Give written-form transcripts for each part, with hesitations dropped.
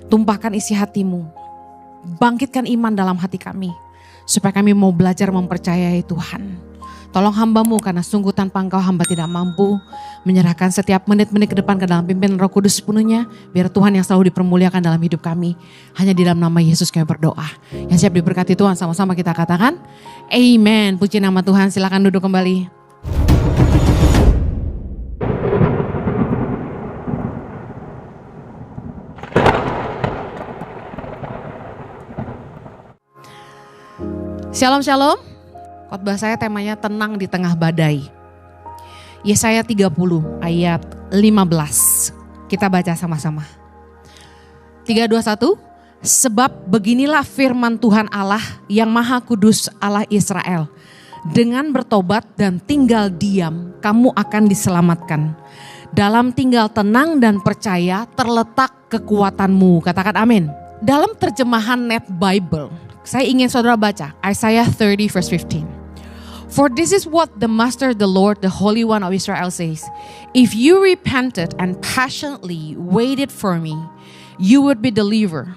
Tumpahkan isi hatimu. Bangkitkan iman dalam hati kami. Supaya kami mau belajar mempercayai Tuhan. Tolong hamba-Mu karena sungguh tanpa Engkau hamba tidak mampu. Menyerahkan setiap menit-menit ke depan ke dalam pimpinan Roh Kudus sepenuhnya. Biar Tuhan yang selalu dipermuliakan dalam hidup kami. Hanya di dalam nama Yesus kami berdoa. Yang siap diberkati Tuhan, sama-sama kita katakan amen. Puji nama Tuhan, silakan duduk kembali. Shalom shalom. Khotbah saya temanya tenang di tengah badai. Yesaya 30 ayat 15. Kita baca sama-sama. 3, 2, 1. Sebab beginilah firman Tuhan Allah yang Maha Kudus Allah Israel. Dengan bertobat dan tinggal diam, kamu akan diselamatkan. Dalam tinggal tenang dan percaya terletak kekuatanmu. Katakan amin. Dalam terjemahan Net Bible, saya ingin saudara baca Isaiah 30 verse 15. For this is what the Master, the Lord, the Holy One of Israel says. If you repented and passionately waited for me, you would be delivered.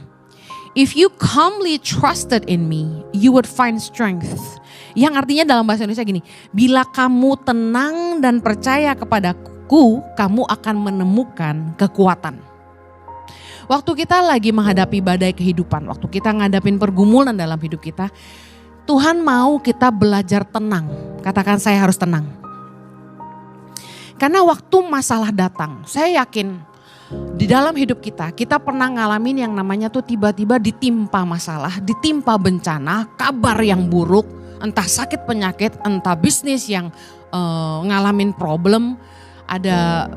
If you calmly trusted in me, you would find strength. Yang artinya dalam bahasa Indonesia gini, bila kamu tenang dan percaya kepadaku, kamu akan menemukan kekuatan. Waktu kita lagi menghadapi badai kehidupan, waktu kita ngadapin pergumulan dalam hidup kita, Tuhan mau kita belajar tenang. Katakan saya harus tenang. Karena waktu masalah datang, saya yakin di dalam hidup kita pernah ngalamin yang namanya tuh tiba-tiba ditimpa masalah, ditimpa bencana, kabar yang buruk, entah sakit penyakit, entah bisnis yang ngalamin problem, ada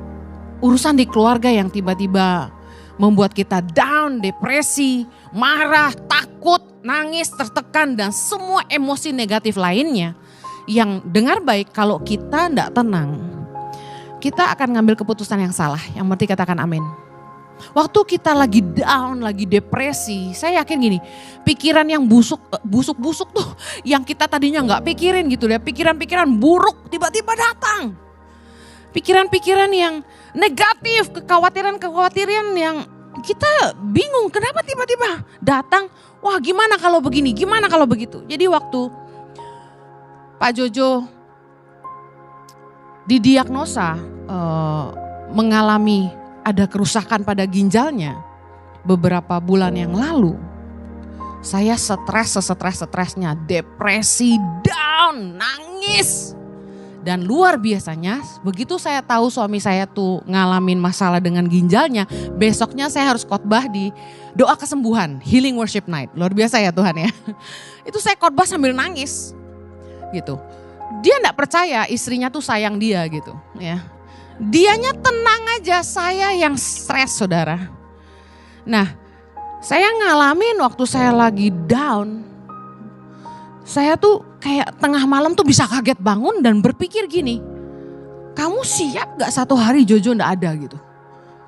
urusan di keluarga yang tiba-tiba membuat kita down, depresi, marah, takut, nangis, tertekan, dan semua emosi negatif lainnya. Yang dengar baik, kalau kita tidak tenang, kita akan ngambil keputusan yang salah. Yang berarti katakan amin. Waktu kita lagi down, lagi depresi, saya yakin gini, pikiran yang busuk-busuk tuh, yang kita tadinya nggak pikirin gitu ya, pikiran-pikiran buruk tiba-tiba datang. Pikiran-pikiran yang negatif, kekhawatiran-kekhawatiran yang kita bingung kenapa tiba-tiba datang. Wah, gimana kalau begini, gimana kalau begitu. Jadi waktu Pak Jojo didiagnosa mengalami ada kerusakan pada ginjalnya beberapa bulan yang lalu, saya stres-stresnya, depresi, down, nangis. Dan luar biasanya, begitu saya tahu suami saya tuh ngalamin masalah dengan ginjalnya, besoknya saya harus khotbah di doa kesembuhan, healing worship night. Luar biasa ya Tuhan ya. Itu saya khotbah sambil nangis gitu. Dia enggak percaya istrinya tuh sayang dia gitu ya. Dianya tenang aja, saya yang stres saudara. Nah, saya ngalamin waktu saya lagi down, saya tuh kayak tengah malam tuh bisa kaget bangun dan berpikir gini, kamu siap gak satu hari Jojo gak ada gitu.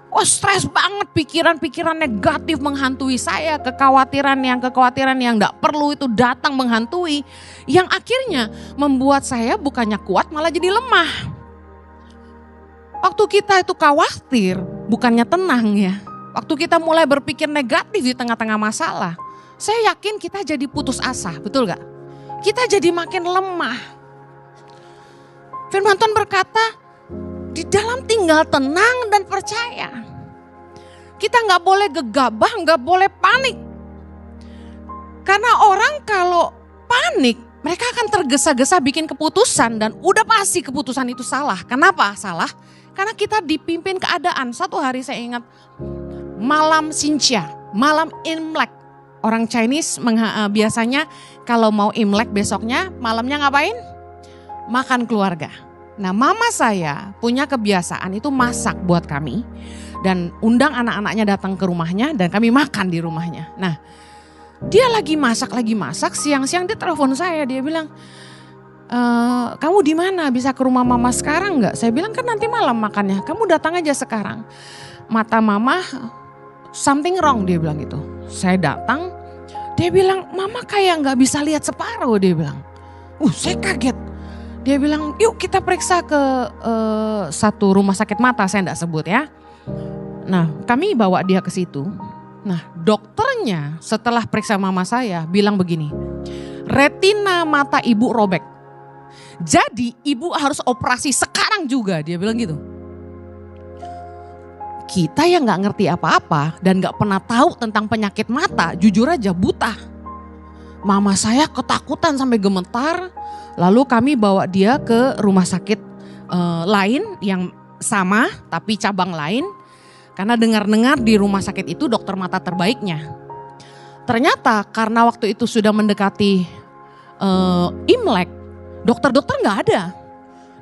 Wah, stres banget, pikiran-pikiran negatif menghantui saya, kekhawatiran yang gak perlu itu datang menghantui. Yang akhirnya membuat saya bukannya kuat malah jadi lemah. Waktu kita itu khawatir bukannya tenang ya. Waktu kita mulai berpikir negatif di tengah-tengah masalah, saya yakin kita jadi putus asa, betul gak? Kita jadi makin lemah. Firman Tuhan berkata, di dalam tinggal tenang dan percaya. Kita gak boleh gegabah, gak boleh panik. Karena orang kalau panik, mereka akan tergesa-gesa bikin keputusan dan udah pasti keputusan itu salah. Kenapa salah? Karena kita dipimpin keadaan. Satu hari saya ingat, malam Xinjia, malam Imlek. Orang Chinese biasanya kalau mau Imlek besoknya malamnya ngapain? Makan keluarga. Nah, mama saya punya kebiasaan itu masak buat kami dan undang anak-anaknya datang ke rumahnya dan kami makan di rumahnya. Nah, dia lagi masak, siang-siang dia telepon saya, dia bilang, kamu di mana? Bisa ke rumah mama sekarang nggak? Saya bilang kan nanti malam makannya, kamu datang aja sekarang. Mata mama something wrong, dia bilang gitu. Saya datang, dia bilang mama kayak nggak bisa lihat separuh, dia bilang. Saya kaget. Dia bilang yuk kita periksa ke satu rumah sakit mata, saya nggak sebut ya. Nah kami bawa dia ke situ. Nah, dokternya setelah periksa mama saya bilang begini, retina mata ibu robek. Jadi ibu harus operasi sekarang juga, dia bilang gitu. Kita yang gak ngerti apa-apa dan gak pernah tahu tentang penyakit mata, jujur aja buta. Mama saya ketakutan sampai gemetar, lalu kami bawa dia ke rumah sakit lain yang sama tapi cabang lain. Karena dengar-dengar di rumah sakit itu dokter mata terbaiknya. Ternyata karena waktu itu sudah mendekati Imlek, dokter-dokter nggak ada.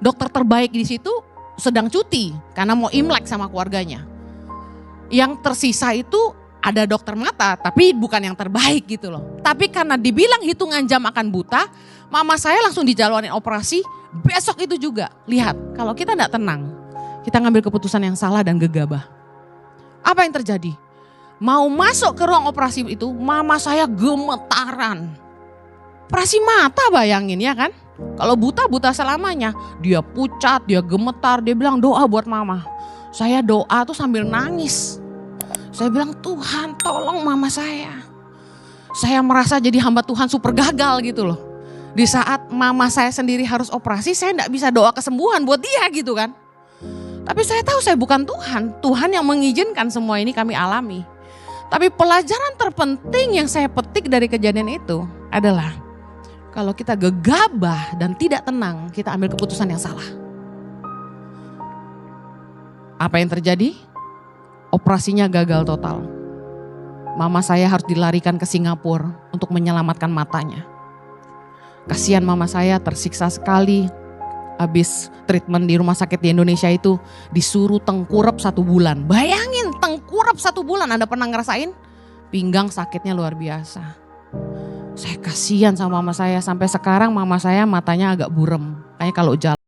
Dokter terbaik di situ sedang cuti karena mau Imlek sama keluarganya. Yang tersisa itu ada dokter mata tapi bukan yang terbaik gitu loh. Tapi karena dibilang hitungan jam akan buta, mama saya langsung dijadwalin operasi besok itu juga. Lihat, kalau kita nggak tenang, kita ngambil keputusan yang salah dan gegabah. Apa yang terjadi? Mau masuk ke ruang operasi itu, mama saya gemetaran. Operasi mata bayangin ya kan? Kalau buta selamanya. Dia pucat, dia gemetar, dia bilang doa buat mama. Saya doa tuh sambil nangis. Saya bilang Tuhan tolong mama saya. Saya merasa jadi hamba Tuhan super gagal gitu loh. Di saat mama saya sendiri harus operasi, saya gak bisa doa kesembuhan buat dia gitu kan. Tapi saya tahu saya bukan Tuhan. Tuhan yang mengizinkan semua ini kami alami. Tapi pelajaran terpenting yang saya petik dari kejadian itu adalah kalau kita gegabah dan tidak tenang, kita ambil keputusan yang salah. Apa yang terjadi? Operasinya gagal total. Mama saya harus dilarikan ke Singapura untuk menyelamatkan matanya. Kasihan mama saya tersiksa sekali. Habis treatment di rumah sakit di Indonesia itu disuruh tengkurap 1 bulan. Bayangin tengkurap 1 bulan, Anda pernah ngerasain? Pinggang sakitnya luar biasa. Saya kasihan sama mama saya, sampai sekarang mama saya matanya agak burem. Kayak kalau jalan.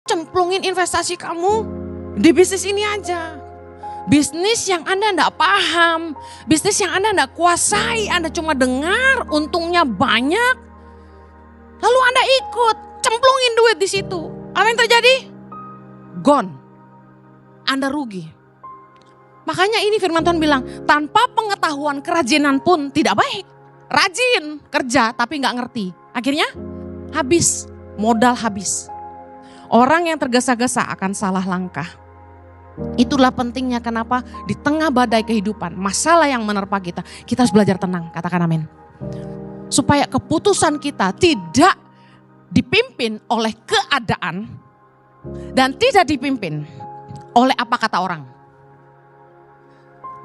Cemplungin investasi kamu di bisnis ini aja. Bisnis yang Anda enggak paham, bisnis yang Anda enggak kuasai, Anda cuma dengar untungnya banyak. Lalu Anda ikut, cemplungin duit di situ. Apa yang terjadi? Gone. Anda rugi. Makanya ini firman Tuhan bilang, tanpa pengetahuan kerajinan pun tidak baik. Rajin kerja tapi enggak ngerti. Akhirnya habis, modal habis. Orang yang tergesa-gesa akan salah langkah. Itulah pentingnya kenapa di tengah badai kehidupan, masalah yang menerpa kita, kita harus belajar tenang, katakan amin. Supaya keputusan kita tidak dipimpin oleh keadaan dan tidak dipimpin oleh apa kata orang.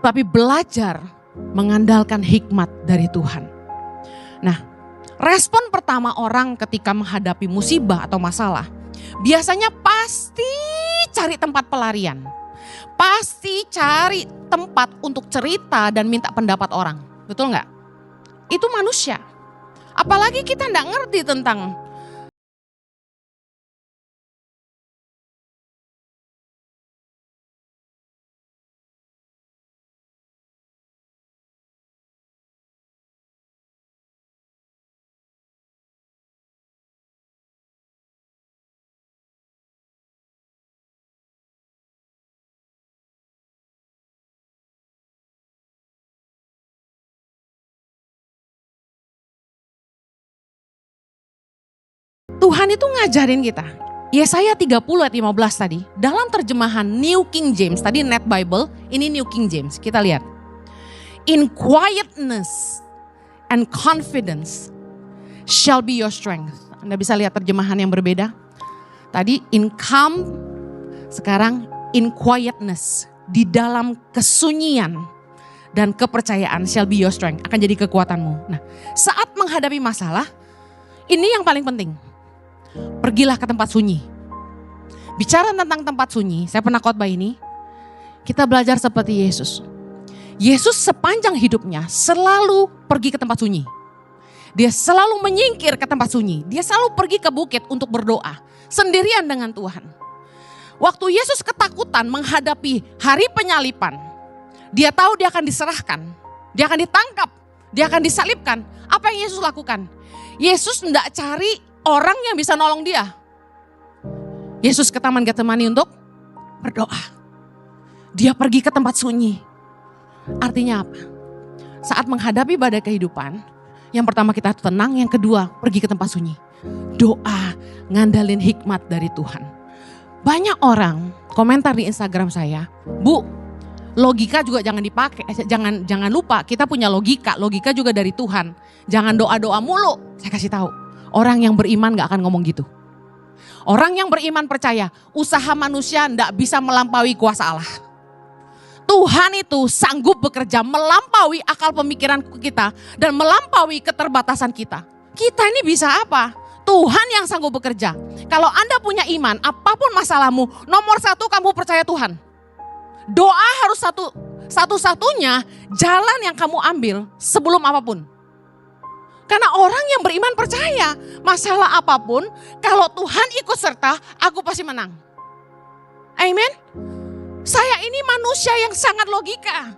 Tapi belajar mengandalkan hikmat dari Tuhan. Nah, respon pertama orang ketika menghadapi musibah atau masalah, biasanya pasti cari tempat pelarian. Pasti cari tempat untuk cerita dan minta pendapat orang. Betul nggak? Itu manusia. Apalagi kita nggak ngerti tentang Tuhan itu ngajarin kita. Yesaya 30 ayat 15 tadi, dalam terjemahan New King James, tadi Net Bible, ini New King James, kita lihat. In quietness and confidence shall be your strength. Anda bisa lihat terjemahan yang berbeda. Tadi in calm, sekarang in quietness. Di dalam kesunyian dan kepercayaan shall be your strength, akan jadi kekuatanmu. Nah, saat menghadapi masalah, ini yang paling penting. Pergilah ke tempat sunyi. Bicara tentang tempat sunyi, saya pernah khotbah ini. Kita belajar seperti Yesus. Yesus sepanjang hidupnya selalu pergi ke tempat sunyi. Dia selalu menyingkir ke tempat sunyi. Dia selalu pergi ke bukit untuk berdoa sendirian dengan Tuhan. Waktu Yesus ketakutan menghadapi hari penyalipan, dia tahu dia akan diserahkan, dia akan ditangkap, dia akan disalibkan. Apa yang Yesus lakukan? Yesus tidak cari orang yang bisa nolong dia. Yesus ke Taman Getsemani untuk berdoa. Dia pergi ke tempat sunyi. Artinya apa? Saat menghadapi badai kehidupan, yang pertama kita tenang, yang kedua pergi ke tempat sunyi. Doa, ngandalin hikmat dari Tuhan. Banyak orang komentar di Instagram saya, Bu, logika juga jangan dipakai, jangan lupa kita punya logika juga dari Tuhan. Jangan doa-doa mulu. Saya kasih tahu, orang yang beriman gak akan ngomong gitu. Orang yang beriman percaya, usaha manusia gak bisa melampaui kuasa Allah. Tuhan itu sanggup bekerja melampaui akal pemikiran kita dan melampaui keterbatasan kita. Kita ini bisa apa? Tuhan yang sanggup bekerja. Kalau Anda punya iman, apapun masalahmu, nomor satu kamu percaya Tuhan. Doa harus satu-satunya jalan yang kamu ambil sebelum apapun. Karena orang yang beriman percaya, masalah apapun, kalau Tuhan ikut serta, aku pasti menang. Amin. Saya ini manusia yang sangat logika.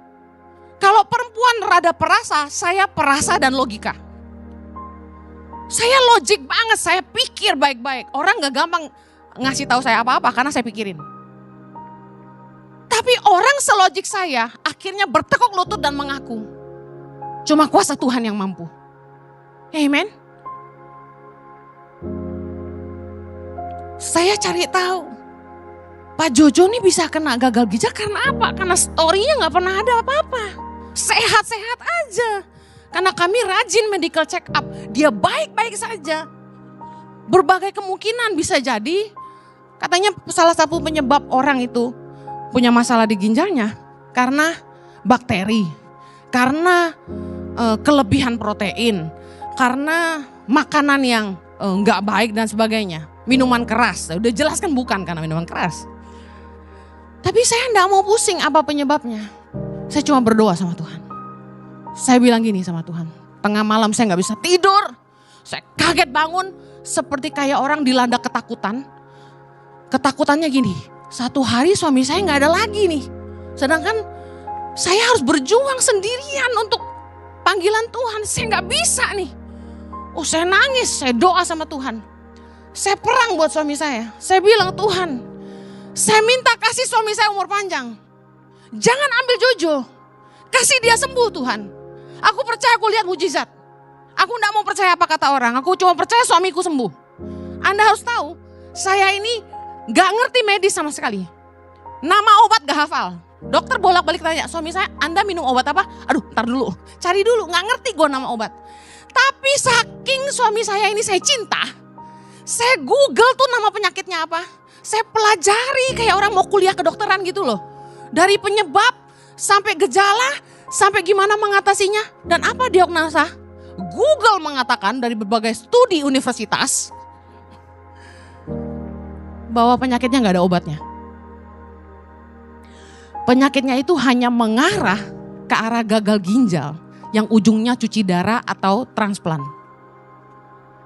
Kalau perempuan rada perasa, saya perasa dan logika. Saya logik banget, saya pikir baik-baik. Orang gak gampang ngasih tahu saya apa-apa karena saya pikirin. Tapi orang selogik saya akhirnya bertekuk lutut dan mengaku. Cuma kuasa Tuhan yang mampu. Amen. Saya cari tahu. Pak Jojo nih bisa kena gagal ginjal karena apa? Karena story-nya gak pernah ada apa-apa. Sehat-sehat aja. Karena kami rajin medical check up. Dia baik-baik saja. Berbagai kemungkinan bisa jadi. Katanya salah satu penyebab orang itu punya masalah di ginjalnya. Karena bakteri. Karena kelebihan protein. Karena makanan yang gak baik dan sebagainya. Minuman keras. Udah jelas kan bukan karena minuman keras. Tapi saya enggak mau pusing apa penyebabnya. Saya cuma berdoa sama Tuhan. Saya bilang gini sama Tuhan. Tengah malam saya gak bisa tidur. Saya kaget bangun seperti kayak orang dilanda ketakutan. Ketakutannya gini. Satu hari suami saya gak ada lagi nih. Sedangkan saya harus berjuang sendirian untuk panggilan Tuhan. Saya gak bisa nih. Oh saya nangis, saya doa sama Tuhan. Saya perang buat suami saya. Saya bilang Tuhan. Saya minta kasih suami saya umur panjang. Jangan ambil Jojo. Kasih dia sembuh Tuhan. Aku percaya aku lihat mujizat. Aku enggak mau percaya apa kata orang. Aku cuma percaya suamiku sembuh. Anda harus tahu. Saya ini gak ngerti medis sama sekali. Nama obat gak hafal. Dokter bolak-balik tanya. Suami saya, Anda minum obat apa? Aduh ntar dulu. Cari dulu. Gak ngerti gue nama obat. Tapi saking suami saya ini saya cinta. Saya Google tuh nama penyakitnya apa. Saya pelajari kayak orang mau kuliah kedokteran gitu loh. Dari penyebab sampai gejala, sampai gimana mengatasinya. Dan apa diagnosa? Google mengatakan dari berbagai studi universitas. Bahwa penyakitnya gak ada obatnya. Penyakitnya itu hanya mengarah ke arah gagal ginjal. Yang ujungnya cuci darah atau transplant.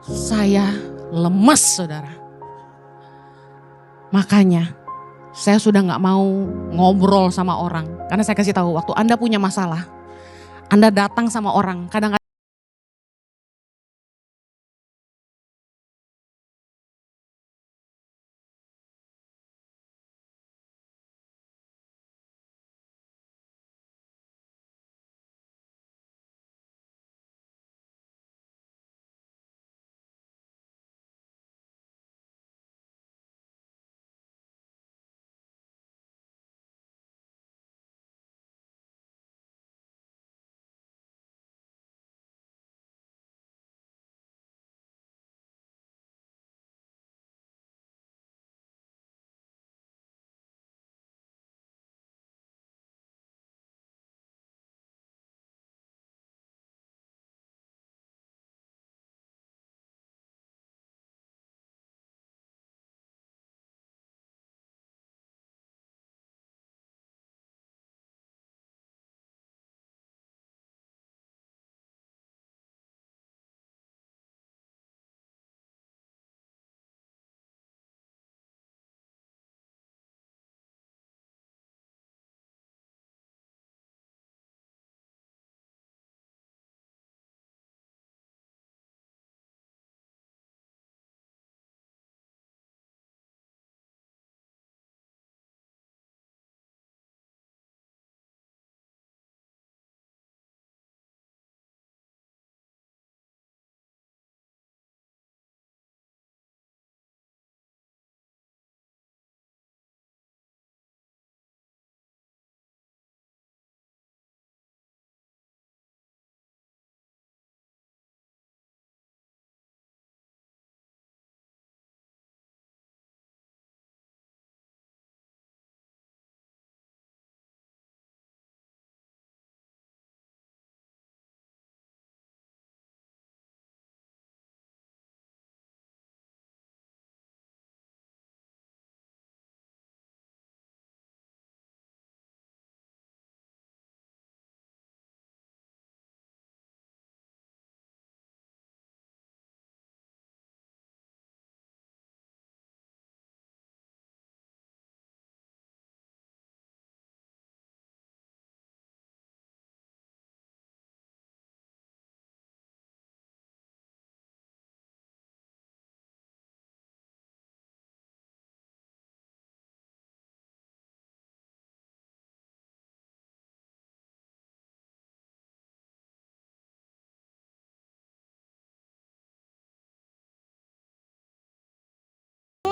Saya lemes saudara. Makanya saya sudah gak mau ngobrol sama orang. Karena saya kasih tahu waktu Anda punya masalah. Anda datang sama orang kadang-kadang.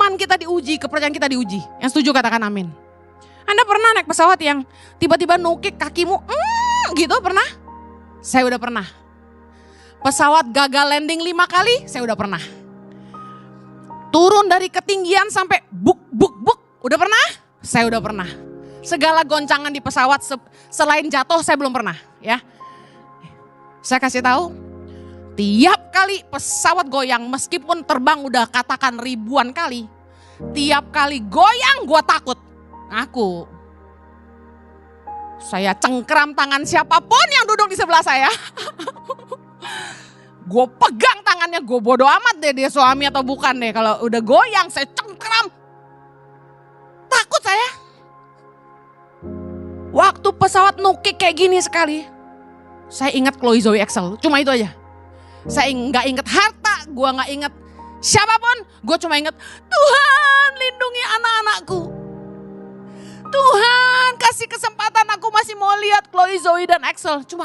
iman kita diuji, kepercayaan kita diuji. Yang setuju katakan amin. Anda pernah naik pesawat yang tiba-tiba nukik kakimu, gitu pernah? Saya udah pernah. Pesawat gagal landing 5 kali, saya udah pernah. Turun dari ketinggian sampai buk, udah pernah? Saya udah pernah. Segala goncangan di pesawat selain jatuh saya belum pernah, ya. Saya kasih tahu, tiap kali pesawat goyang meskipun terbang udah katakan ribuan kali, tiap kali goyang gue takut. Saya cengkeram tangan siapapun yang duduk di sebelah saya. Gue pegang tangannya, gue bodo amat deh dia suami atau bukan deh. Kalau udah goyang saya cengkeram. Takut saya. Waktu pesawat nukik kayak gini sekali, saya ingat Chloe Zoe Excel, cuma itu aja. Saya nggak ingat harta, gue nggak ingat siapapun, gue cuma ingat Tuhan lindungi anak-anakku. Tuhan kasih kesempatan aku masih mau lihat Chloe Zoe dan Excel. Cuma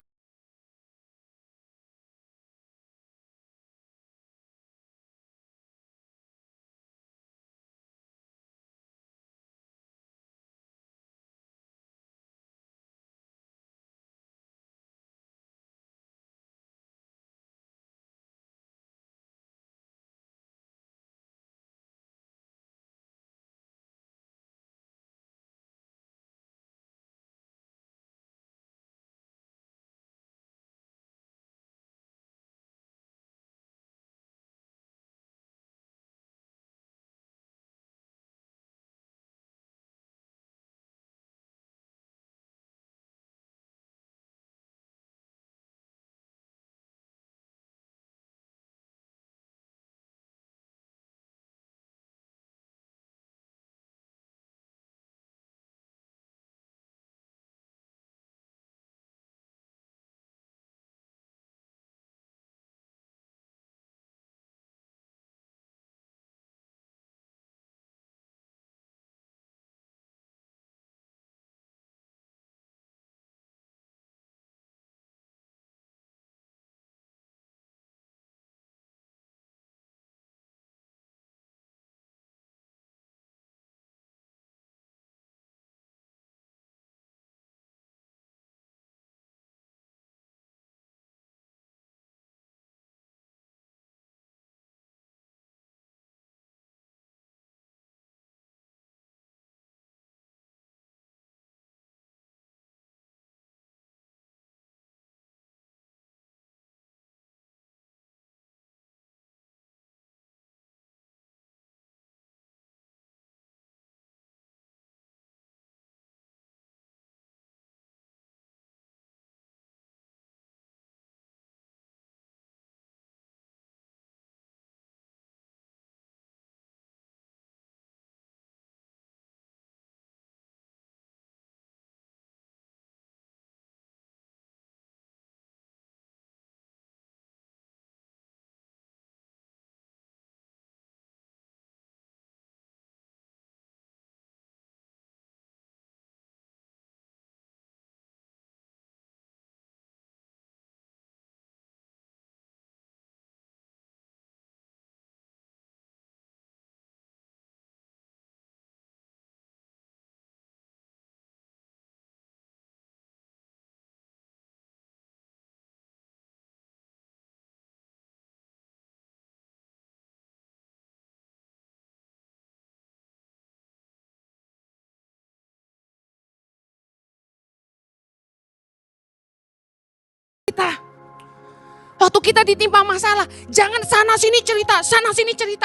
waktu kita ditimpa masalah, jangan sana sini cerita.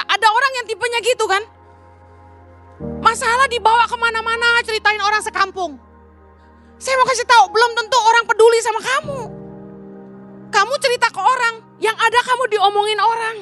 Ada orang yang tipenya gitu kan. Masalah dibawa kemana-mana, ceritain orang sekampung. Saya mau kasih tahu, belum tentu orang peduli sama kamu. Kamu cerita ke orang, yang ada kamu diomongin orang.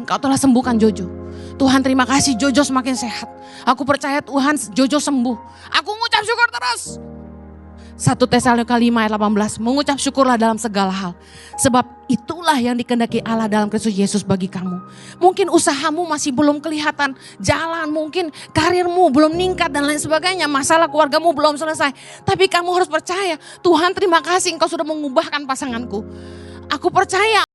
Engkau telah sembuhkan Jojo. Tuhan terima kasih Jojo semakin sehat. Aku percaya Tuhan Jojo sembuh. Aku mengucap syukur terus. 1 Tesalonika 5 ayat 18, mengucap syukurlah dalam segala hal. Sebab itulah yang dikehendaki Allah dalam Kristus Yesus bagi kamu. Mungkin usahamu masih belum kelihatan jalan, mungkin karirmu belum meningkat dan lain sebagainya. Masalah keluargamu belum selesai. Tapi kamu harus percaya, Tuhan terima kasih engkau sudah mengubahkan pasanganku. Aku percaya.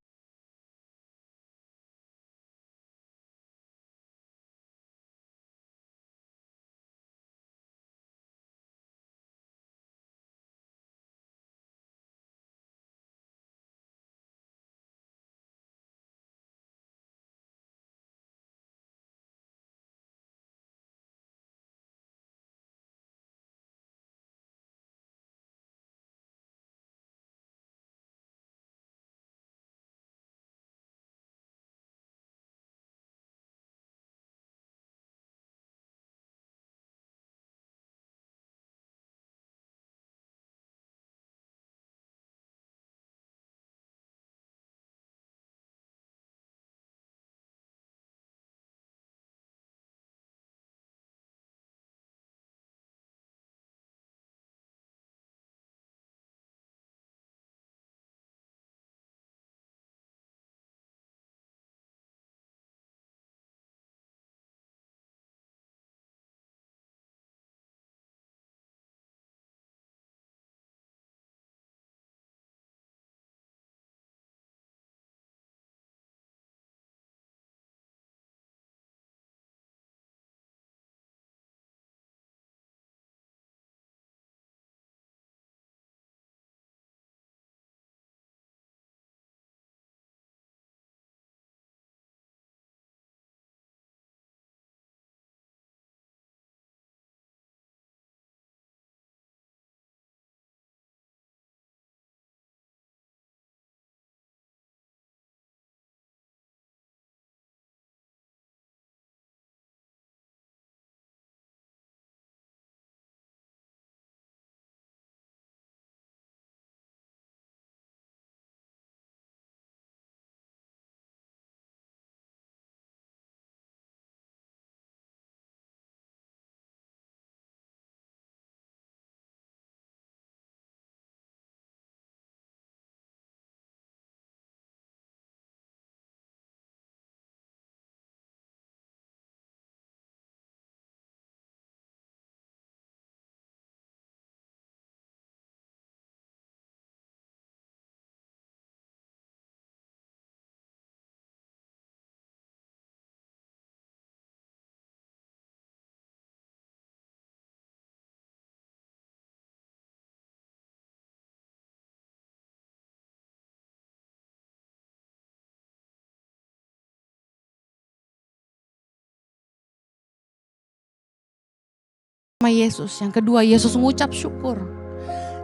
Sama Yesus. Yang kedua, Yesus mengucap syukur.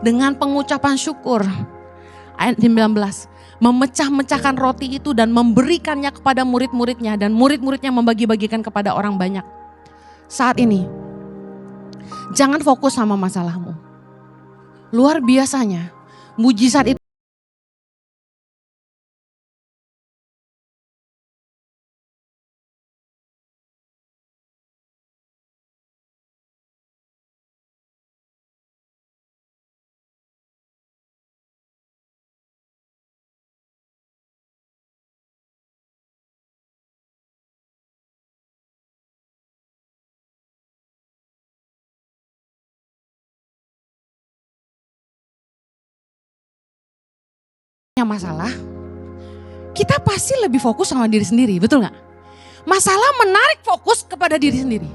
Dengan pengucapan syukur, ayat 19, memecah-mecahkan roti itu dan memberikannya kepada murid-muridnya, dan murid-muridnya membagi-bagikan kepada orang banyak. Saat ini, jangan fokus sama masalahmu. Luar biasanya, mujizat itu masalah, kita pasti lebih fokus sama diri sendiri, betul gak? Masalah menarik fokus kepada diri sendiri.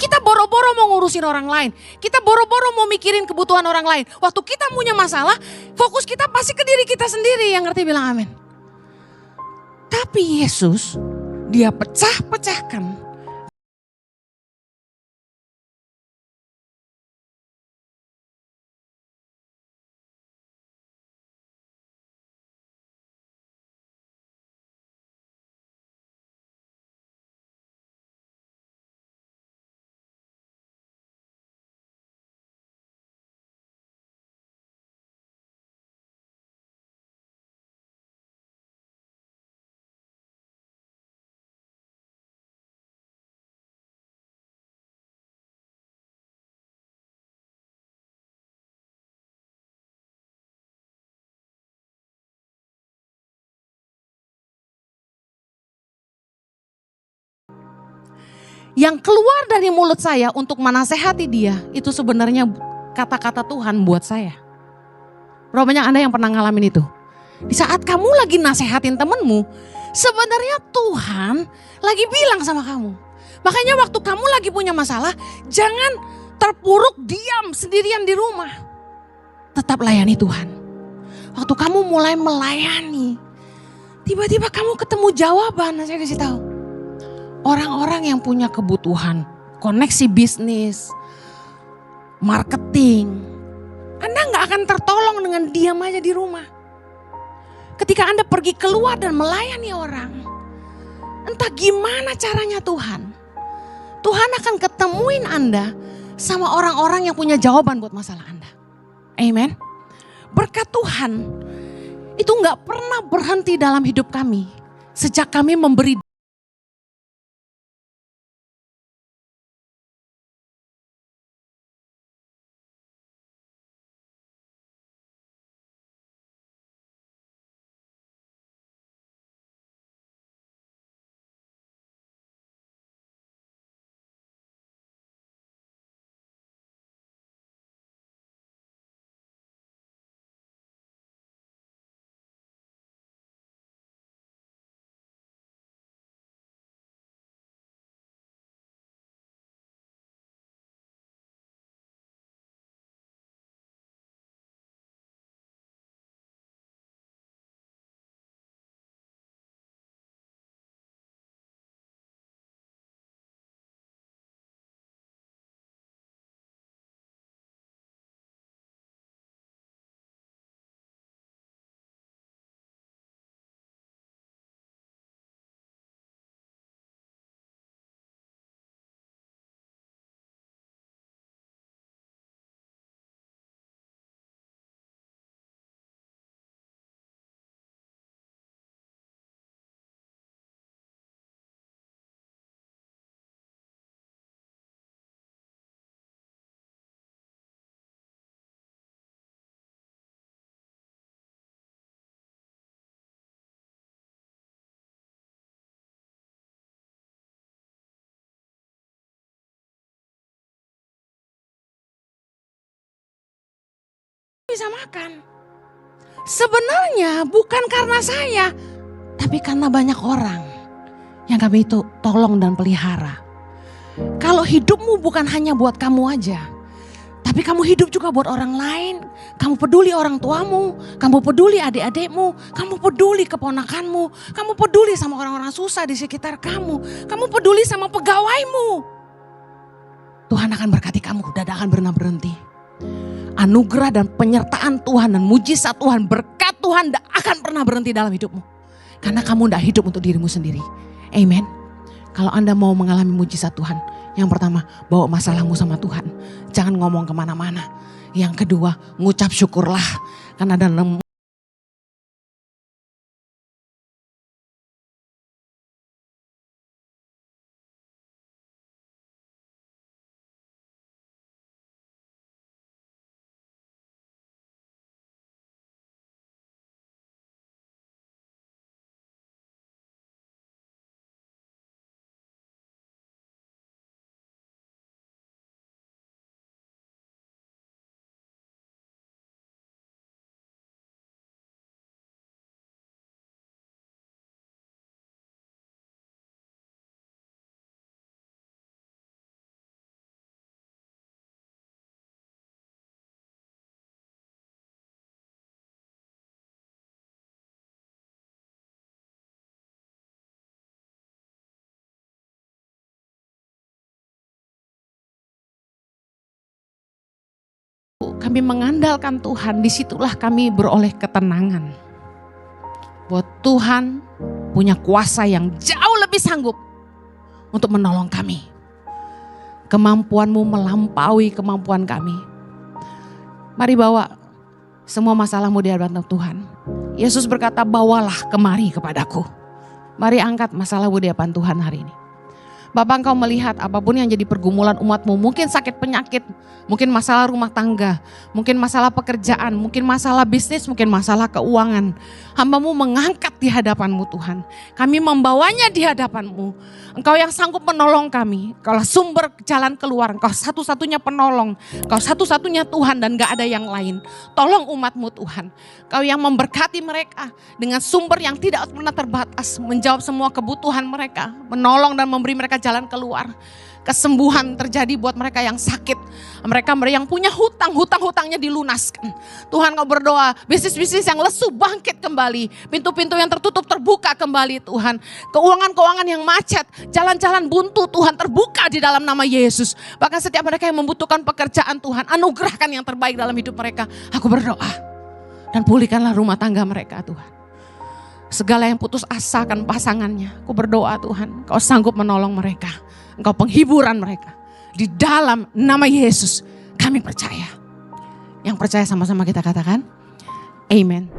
Kita boro-boro mau ngurusin orang lain. Kita boro-boro mau mikirin kebutuhan orang lain. Waktu kita punya masalah, fokus kita pasti ke diri kita sendiri. Yang ngerti bilang amin. Tapi Yesus, dia pecah-pecahkan Yang keluar dari mulut saya untuk menasehati dia, itu sebenarnya kata-kata Tuhan buat saya. Berapa banyak Anda yang pernah ngalamin itu? Di saat kamu lagi nasehatin temenmu, sebenarnya Tuhan lagi bilang sama kamu. Makanya waktu kamu lagi punya masalah, jangan terpuruk diam sendirian di rumah. Tetap layani Tuhan. Waktu kamu mulai melayani, tiba-tiba kamu ketemu jawaban. Saya kasih tahu. Orang-orang yang punya kebutuhan, koneksi bisnis, marketing, Anda gak akan tertolong dengan diam aja di rumah. Ketika Anda pergi keluar dan melayani orang, entah gimana caranya Tuhan akan ketemuin Anda sama orang-orang yang punya jawaban buat masalah Anda. Amen. Berkat Tuhan itu gak pernah berhenti dalam hidup kami sejak kami memberi. Bisa makan. Sebenarnya bukan karena saya, tapi karena banyak orang yang kami itu tolong dan pelihara. Kalau hidupmu bukan hanya buat kamu aja, tapi kamu hidup juga buat orang lain. Kamu peduli orang tuamu, kamu peduli adik-adikmu, kamu peduli keponakanmu, kamu peduli sama orang-orang susah di sekitar kamu, kamu peduli sama pegawaimu. Tuhan akan berkati kamu dan akan pernah berhenti. Anugerah dan penyertaan Tuhan dan mujizat Tuhan, berkat Tuhan tidak akan pernah berhenti dalam hidupmu. Karena kamu tidak hidup untuk dirimu sendiri. Amen. Kalau Anda mau mengalami mujizat Tuhan, yang pertama bawa masalahmu sama Tuhan. Jangan ngomong kemana-mana. Yang kedua ngucap syukurlah. Karena dalam kami mengandalkan Tuhan, disitulah kami beroleh ketenangan. Bahwa Tuhan punya kuasa yang jauh lebih sanggup untuk menolong kami. Kemampuanmu melampaui kemampuan kami. Mari bawa semua masalahmu di hadapan Tuhan. Yesus berkata, bawalah kemari kepadaku. Mari angkat masalahmu di hadapan Tuhan hari ini. Bapa, Engkau melihat apapun yang jadi pergumulan umat-Mu, mungkin sakit penyakit, mungkin masalah rumah tangga, mungkin masalah pekerjaan, mungkin masalah bisnis, mungkin masalah keuangan. Hamba-Mu mengangkat di hadapan-Mu Tuhan. Kami membawanya di hadapan-Mu. Engkau yang sanggup menolong kami. Engkaulah sumber jalan keluar. Engkau satu-satunya penolong. Engkau satu-satunya Tuhan dan gak ada yang lain. Tolong umat-Mu Tuhan. Engkau yang memberkati mereka dengan sumber yang tidak pernah terbatas. Menjawab semua kebutuhan mereka. Menolong dan memberi mereka jalan keluar. Kesembuhan terjadi buat mereka yang sakit. Mereka yang punya hutang-hutangnya dilunaskan. Tuhan, Kau berdoa, bisnis-bisnis yang lesu bangkit kembali. Pintu-pintu yang tertutup terbuka kembali Tuhan. Keuangan-keuangan yang macet, jalan-jalan buntu Tuhan terbuka di dalam nama Yesus. Bahkan setiap mereka yang membutuhkan pekerjaan Tuhan, anugerahkan yang terbaik dalam hidup mereka. Aku berdoa dan pulihkanlah rumah tangga mereka Tuhan. Segala yang putus asa akan pasangannya, aku berdoa Tuhan, Kau sanggup menolong mereka. Engkau penghiburan mereka. Di dalam nama Yesus kami percaya. Yang percaya sama-sama kita katakan, amen.